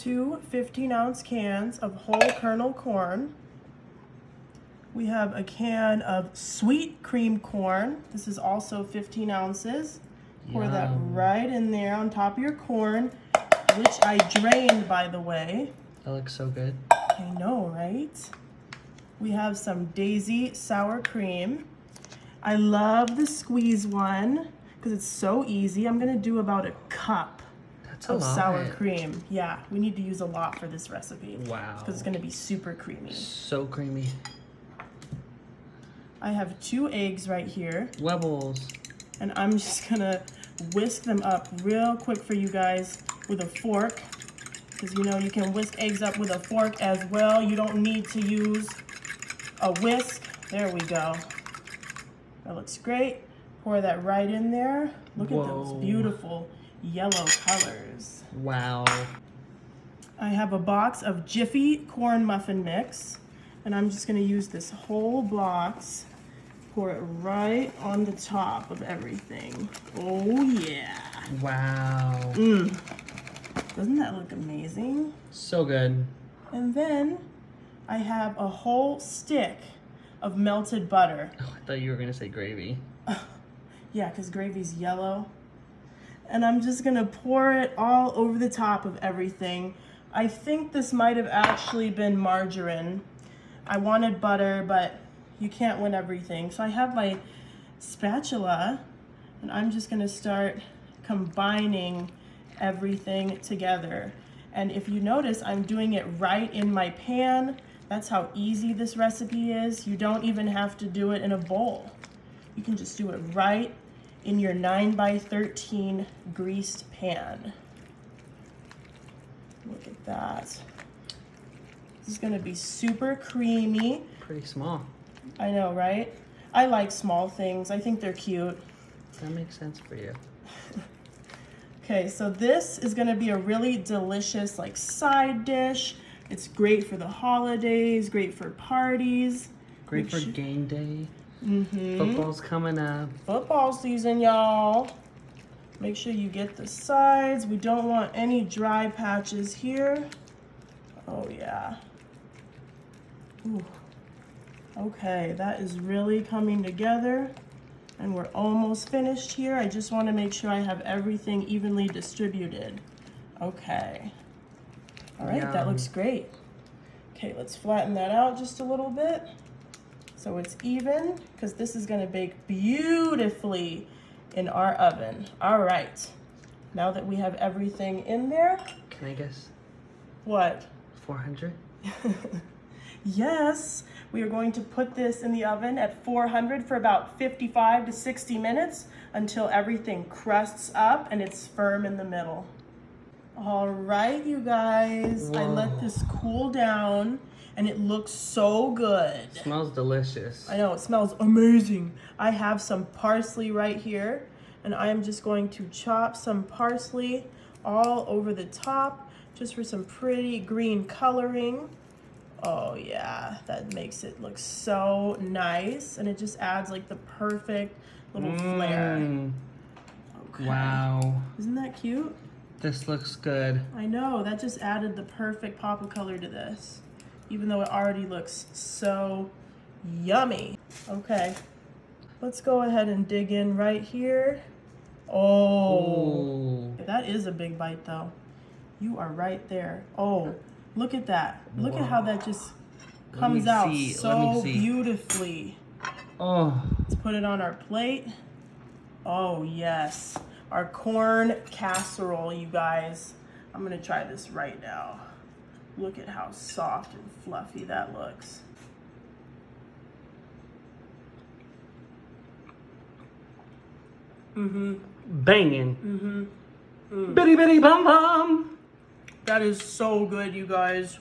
2 15-ounce cans of whole kernel corn. We have a can of sweet cream corn. This is also 15 ounces. Pour that right in there on top of your corn, which I drained, by the way. That looks so good. I know, right? We have some Daisy sour cream. I love the squeeze one because it's so easy. I'm gonna do about a cup of sour cream. Yeah, we need to use a lot for this recipe. Wow. Because it's gonna be super creamy. So creamy. I have 2 eggs right here. Webbles. And I'm just gonna whisk them up real quick for you guys with a fork. Because you know you can whisk eggs up with a fork as well. You don't need to use a whisk. There we go. That looks great. Pour that right in there. Look at those beautiful yellow colors. Wow. I have a box of Jiffy corn muffin mix. And I'm just gonna use this whole box. Pour it right on the top of everything. Oh yeah. Wow. Doesn't that look amazing? So good. And then I have a whole stick of melted butter. Oh, I thought you were gonna say gravy. Yeah, because gravy's yellow. And I'm just gonna pour it all over the top of everything. I think this might have actually been margarine. I wanted butter, but you can't win everything. So I have my spatula, and I'm just gonna start combining everything together. And if you notice, I'm doing it right in my pan. That's how easy this recipe is. You don't even have to do it in a bowl. You can just do it right in your 9x13 greased pan. Look at that. This is gonna be super creamy. Pretty small. I know, right? I like small things. I think they're cute. That makes sense for you. Okay, so this is gonna be a really delicious like side dish. It's great for the holidays, great for parties. Great for game day. Mm-hmm. Football's coming up. Football season, y'all. Make sure you get the sides. We don't want any dry patches here. Oh yeah. Ooh. Okay, that is really coming together. And we're almost finished here. I just want to make sure I have everything evenly distributed. Okay. All right, that looks great. Okay, let's flatten that out just a little bit so it's even, because this is going to bake beautifully in our oven. All right. Now that we have everything in there. Can I guess? What? 400? Yes, we are going to put this in the oven at 400 for about 55 to 60 minutes until everything crusts up and it's firm in the middle. All right, you guys, I let this cool down and it looks so good. It smells delicious. I know, it smells amazing. I have some parsley right here and I am just going to chop some parsley all over the top just for some pretty green coloring. Oh yeah, that makes it look so nice and it just adds like the perfect little flair. Okay. Wow. Isn't that cute? This looks good. I know, that just added the perfect pop of color to this, even though it already looks so yummy. Okay, let's go ahead and dig in right here. Oh, Ooh. That is a big bite though. You are right there. Oh, look at that. Look at how that just comes out so beautifully. Oh. Let's put it on our plate. Oh yes, our corn casserole, you guys. I'm gonna try this right now. Look at how soft and fluffy that looks. Banging. Bitty bitty bum bum. That is so good, you guys.